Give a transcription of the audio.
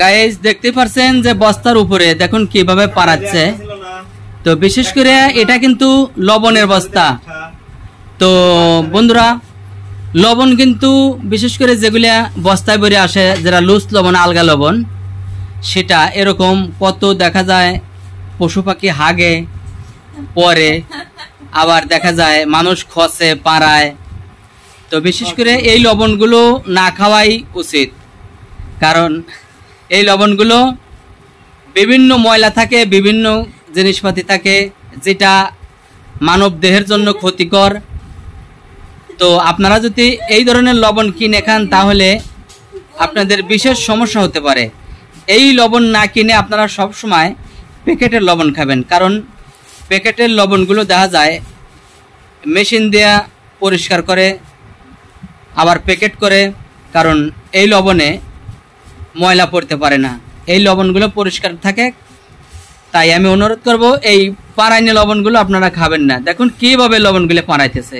Guys দেখতে পারছেন যে বস্তার উপরে দেখুন কিভাবে পারাচ্ছে। তো বিশেষ করে এটা কিন্তু লবণের বস্তা। তো বন্ধুরা লবণ কিন্তু বিশেষ করে যেগুলা বস্তায় ভরে আসে, যারা লুজ লবণ, আলগা লবণ, সেটা এরকম কত দেখা যায় পশু পাখি হাগে পরে, আবার দেখা যায় মানুষ খসে পাড়ায়। তো বিশেষ করে এই লবণগুলো না খাওয়াই উচিত, কারণ এই লবণগুলো বিভিন্ন ময়লা থাকে, বিভিন্ন জিনিসপাতি থাকে, যেটা মানব দেহের জন্য ক্ষতিকর। তো আপনারা যদি এই ধরনের লবণ কিনে খান তাহলে আপনাদের বিশেষ সমস্যা হতে পারে। এই লবণ না কিনে আপনারা সব সময় প্যাকেটের লবণ খাবেন, কারণ প্যাকেটের লবণগুলো দেখা যায় মেশিন দেয়া পরিষ্কার করে আবার প্যাকেট করে, কারণ এই লবণে ময়লা পড়তে পারে না, এই লবণগুলো পরিষ্কার থাকে। তাই আমি অনুরোধ করব এই পাড়াইনি লবণগুলো আপনারা খাবেন না। দেখুন কিভাবে লবণগুলো পাড়াইতেছে।